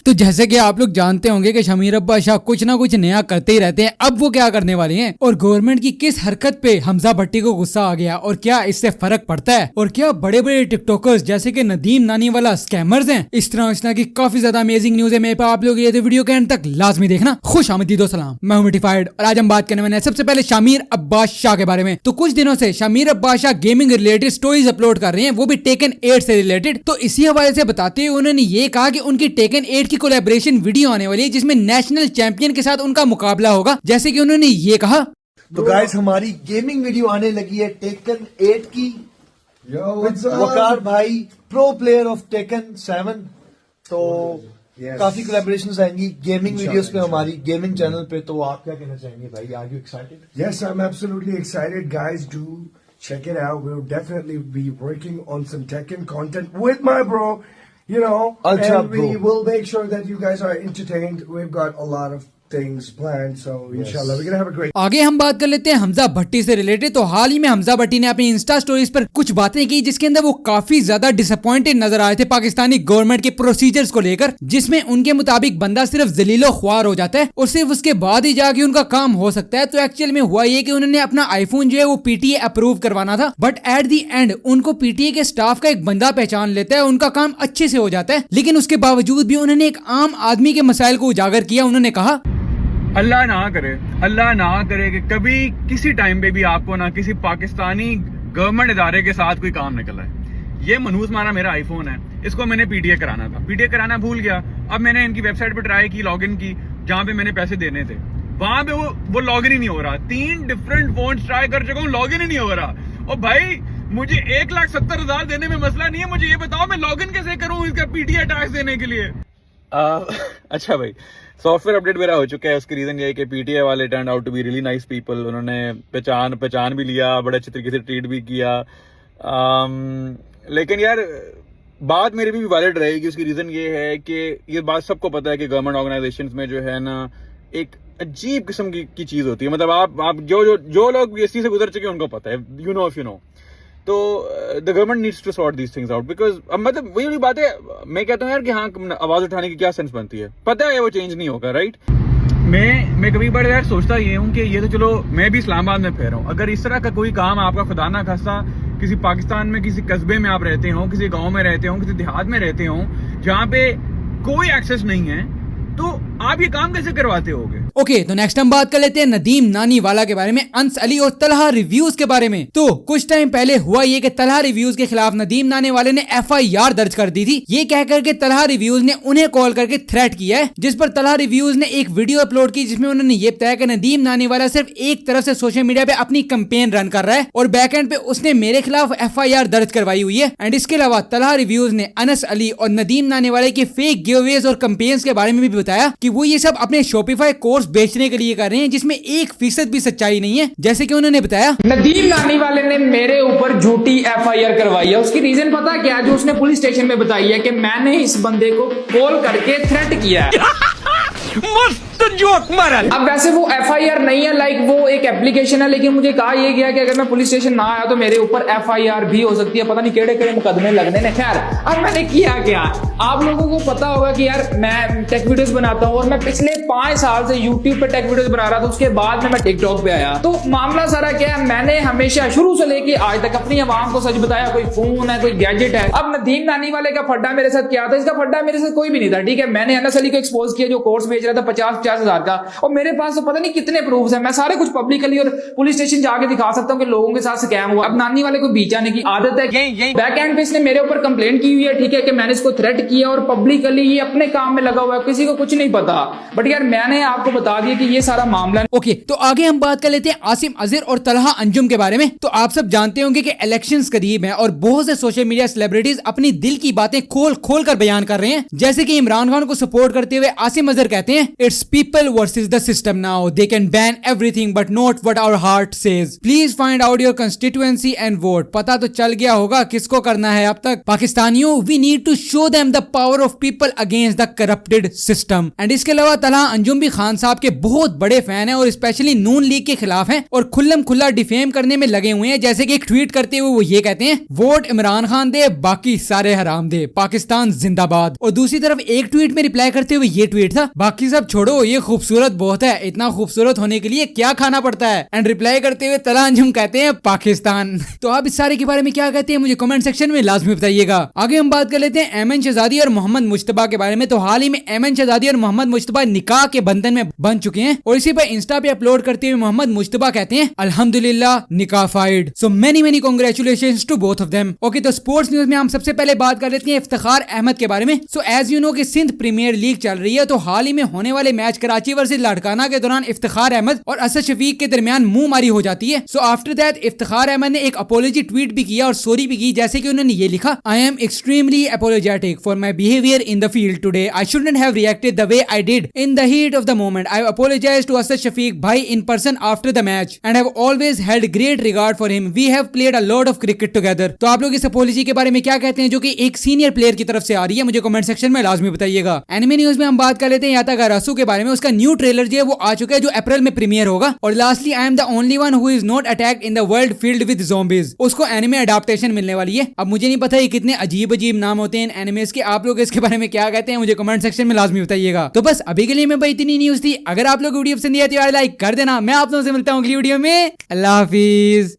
तो जैसे कि आप लोग जानते होंगे कि शमीर अब्बास शाह कुछ ना कुछ नया करते ही रहते हैं। अब वो क्या करने वाले हैं और गवर्नमेंट की किस हरकत पे हमजा भट्टी को गुस्सा आ गया और क्या इससे फर्क पड़ता है और क्या बड़े बड़े टिकटॉकर्स जैसे कि नदीम नानी वाला स्कैमर्स हैं। इस तरह की काफी ज्यादा अमेजिंग न्यूज है मेरे पास आप लोग ये तो वीडियो के एंड तक लाजमी देखना। खुश आमदीदो सलाम, मैं हूं मिटिफाइड और आज हम बात करने वाले हैं सबसे पहले शमीर अब्बास शाह के बारे में। तो कुछ दिनों से Shamir Abbas Shah gaming related stories upload कर रहे हैं, वो भी टेकन 8 से रिलेटेड। तो इसी हवाले से बताते हुए उन्होंने ये कहा कि उनकी टेकन 8 की कोलैबोरेशन वीडियो आने वाली है जिसमें नेशनल चैंपियन के साथ उनका मुकाबला होगा, जैसे कि उन्होंने ये कहा। तो गाइस हमारी गेमिंग वीडियो आने लगी है टेकन 8 की। वकार भाई प्रो प्लेयर ऑफ टेकन 7, तो काफी कोलैबोरेशंस आएंगी गेमिंग वीडियोस पे हमारी गेमिंग चैनल पे। तो आप क्या कहना चाहेंगे भाई, are you excited? Yes, I'm absolutely excited, guys. Do check it out. We'll definitely be working on some Tekken content with my bro. You know, and we will make sure that you guys are entertained. We've got a lot of things planned, so inshallah we're gonna have a great. आगे हम बात कर लेते हैं हमजा भट्टी से related. तो हाल ही में हमजा भट्टी ने अपनी इंस्टा स्टोरीज पर कुछ बातें की जिसके अंदर वो काफी ज्यादा डिसअपॉइंटेड नजर आए थे पाकिस्तानी गवर्नमेंट के प्रोसीजर्स को लेकर, जिसमें उनके मुताबिक बंदा सिर्फ जलीलो ख्वार हो जाता है और सिर्फ उसके बाद ही जाके उनका काम हो सकता है। तो एक्चुअल में हुआ ये कि उन्होंने अपना आईफोन जो है वो पीटीए अप्रूव करवाना था, बट एट दी एंड उनको पीटीए के स्टाफ का एक बंदा पहचान लेता है, उनका काम अच्छे से हो जाता है। लेकिन उसके बावजूद भी उन्होंने एक आम आदमी के मसाइल को उजागर किया। उन्होंने कहा अल्लाह ना करे कि कभी किसी टाइम पे भी आपको ना किसी पाकिस्तानी गवर्नमेंट इदारे के साथ कोई काम निकला है। ये मनहूस मारा मेरा आईफोन है, इसको मैंने पीटीए कराना था, पीटीए कराना भूल गया। अब मैंने इनकी वेबसाइट पे ट्राई की, लॉगिन की, जहाँ पे मैंने पैसे देने थे, वहां पे वो लॉगिन ही नहीं हो रहा। 3 डिफरेंट फोन ट्राई कर चुका हूँ, लॉगिन ही नहीं हो रहा। और भाई मुझे 1,70,000 देने में मसला नहीं है, मुझे ये बताओ मैं लॉगिन कैसे करूँ इसका पीटीए टैक्स देने के लिए। अच्छा भाई, सॉफ्टवेयर अपडेट मेरा हो चुका है। उसकी रीजन ये है कि पीटीए वाले turn out to be really nice people. उन्होंने पहचान भी लिया, बड़े अच्छे तरीके से ट्रीट भी किया। लेकिन यार बात मेरी भी वैलिड रहेगी। उसकी रीजन ये है कि ये बात सबको पता है कि गवर्नमेंट ऑर्गेनाइजेशंस में जो है ना एक अजीब किस्म की चीज होती है। मतलब आप जो लोग इस चीज से गुजर चुके हैं उनको पता है, you know if you know. तो the government needs to sort these things out because मतलब वही बात है। मैं कहता हूँ यार कि हाँ, आवाज उठाने की क्या सेंस बनती है, पता है वो चेंज नहीं होगा, राइट? मैं कभी बड़े यार सोचता ये हूँ कि ये तो चलो मैं भी इस्लामाबाद में फिर रहा हूँ, अगर इस तरह का कोई काम आपका खुदा ना खास्ता किसी पाकिस्तान में किसी कस्बे में आप रहते हो, किसी गाँव में रहते हो, किसी देहात में रहते हो जहाँ पे कोई एक्सेस नहीं है, तो आप ये काम कैसे करवाते होगे? ओके, तो नेक्स्ट हम बात कर लेते हैं नदीम नानी वाला के बारे में, अंस अली और तलहा रिव्यूज के बारे में। तो कुछ टाइम पहले हुआ ये कि तलहा रिव्यूज के खिलाफ नदीम नानी वाले ने एफआईआर दर्ज कर दी थी, ये कहकर के तलहा रिव्यूज ने उन्हें कॉल करके थ्रेट किया है, जिस पर तलहा रिव्यूज ने एक वीडियो अपलोड की जिसमें उन्होंने ये बताया कि नदीम नानी वाला सिर्फ एक तरफ से सोशल मीडिया पे अपनी कैंपेन रन कर रहा है और बैक एंड पे उसने मेरे खिलाफ एफआईआर दर्ज करवाई हुई है। एंड इसके अलावा तलहा रिव्यूज ने अनस अली और नदीम नानी वाले के फेक गिवअवेज और कैंपेन्स के बारे में भी बताया कि वो ये सब अपने शॉपिफाई कोर्स बेचने के लिए कर रहे हैं जिसमें 1% भी सच्चाई नहीं है। जैसे कि उन्होंने बताया नदीम नानी वाले ने मेरे ऊपर झूठी एफआईआर करवाई है। उसकी रीजन पता क्या, जो उसने पुलिस स्टेशन में बताई है कि मैंने इस बंदे को कॉल करके थ्रेट किया है। मस्त जोक मारा। अब वैसे वो एफआईआर नहीं है, लाइक वो एक एप्लीकेशन है, लेकिन मुझे कहा यह गया कि अगर मैं पुलिस स्टेशन ना आया तो मेरे ऊपर एफआईआर भी हो सकती है, पता नहीं केड़े मुकदमे लगने ने। खैर, अब मैंने किया क्या, आप लोगों को पता होगा कि यार मैं टेक वीडियोस बनाता हूँ और मैं पिछले 5 साल से यूट्यूब पे टेक वीडियोस बना रहा था। उसके बाद में मैं टिकटॉक पे आया। तो मामला सारा क्या है, मैंने हमेशा शुरू से लेके आज तक अपनी आवाम को सच बताया, कोई फोन है, कोई गैजेट है। अब नदीम नानी वाले का फड्डा मेरे साथ क्या था, इसका फड्डा मेरे साथ कोई भी नहीं था, ठीक है। मैंने अनस अली को एक्सपोज किया जो कोर्स बेच रहा था 50,000 का, और मेरे पास तो पता नहीं कितने प्रूफ्स हैं। मैं सारे कुछ पब्लिकली और पुलिस स्टेशन जाके दिखा सकता हूँ कि लोगों के साथ स्कैम हुआ। अब नानी वाले को बीच आने की आदत है। बैक एंड पे इसने मेरे ऊपर कंप्लेंट की हुई है, ठीक है, कि मैंने इसको थ्रेट किया और पब्लिकली ये अपने काम में लगा हुआ है, किसी को कुछ नहीं पता। बट यार मैंने आपको बता दिया कि ये सारा मामला। ओके, तो आगे हम बात कर लेते हैं आसिम अजहर और तलहा अंजुम के बारे में। तो आप सब जानते होंगे कि इलेक्शंस करीब हैं और बहुत से सोशल मीडिया सेलिब्रिटीज अपनी दिल की बातें खोल कर बयान कर रहे हैं। जैसे कि इमरान खान को सपोर्ट करते हुए आसिम अजहर कहते हैं it's people versus the system now. They can ban everything but not what our heart says. Please find out your constituency and vote. पता तो चल गया होगा किसको करना है अब तक. पाकिस्तानियों, we need to show them the power of people against the corrupted system. And इसके अलावा तलहा अंजुम भी खान साहब के बहुत बड़े फैन हैं और स्पेशली नून लीग के खिलाफ हैं और खुल्लम खुल्ला डिफेम करने में लगे हुए हैं. जैसे कि एक ट्वीट करते हुए वो ये कहते हैं, वोट इमरान खान दे, बाकी सारे हराम दे, पाकिस्तान जिंदाबाद. और दूसरी तरफ एक ट्वीट में रिप्लाई करते हुए ये ट्वीट था, बाकी सब छोड़ो, ये खूबसूरत बहुत है, इतना खूबसूरत होने के लिए क्या खाना पड़ता है. एंड रिप्लाई करते हुए तलहा अंजुम कहते हैं पाकिस्तान. तो आप इस सारे के बारे में क्या कहते हैं मुझे कमेंट सेक्शन में लाजमी बताइएगा. आगे हम बात कर लेते हैं ऐमन शहजादी और मोहम्मद मुश्तबा के बारे में. तो हाल ही में ऐमन शहजादी और मोहम्मद मुश्तबा निकाह के बंधन में बन चुके हैं और इसी पर इंस्टा पे अपलोड करते हुए मोहम्मद मुश्तबा कहते हैं अल्हम्दुलिल्लाह निकाह फाइड. So many congratulations to both of them. Okay, तो स्पोर्ट्स न्यूज में हम सबसे पहले बात कर लेते हैं इफ्तिखार अहमद के बारे में. सो एज यू नो कि सिंध प्रीमियर लीग चल रही है, तो हाल ही में होने वाले मैच कराची वर्सेस लाड़काना के दौरान इफ्तिखार अहमद और असद शफीक के दरमियान मुंह मारी हो जाती है. So after that Iftikhar Ahmed ने एक अपोलॉजी ट्वीट भी किया और सॉरी भी की, जैसे कि उन्होंने ये लिखा, I am extremely apologetic for my behaviour in the field today. I shouldn't have reacted the way I did in the heat of the moment. I apologise to Asad Shafiq भाई in person after the match and have always held great regard for him. We have played a lot of cricket together. तो आप लोग इस apology के बारे में क्या कहते हैं जो कि एक सीनियर प्लेयर की तरफ से आ रही है, मुझे कमेंट सेक्शन में लाजमी बताइएगा. एनिमे न्यूज में हम बात कर लेते हैं यातागारासू के बारे में. उसका न्यू ट्रेलर जो है वो आ चुका है, जो अप्रैल में प्रीमियर होगा. और lastly, I am the only one who is not attacked in the world field with zombies. उसको एनिमे अडैप्टेशन मिलने वाली है. अब मुझे नहीं पता ये कितने अजीब नाम होते हैं इन एनिमेस के. आप लोग इसके बारे में क्या कहते हैं मुझे कमेंट सेक्शन में लाजमी बताइएगा. तो बस अभी के लिए मैं इतनी न्यूज थी. अगर आप लोग वीडियो पसंद आई तो लाइक कर देना. मैं आप लोगों से मिलता हूँ अगली वीडियो में. अल्लाह हाफिज.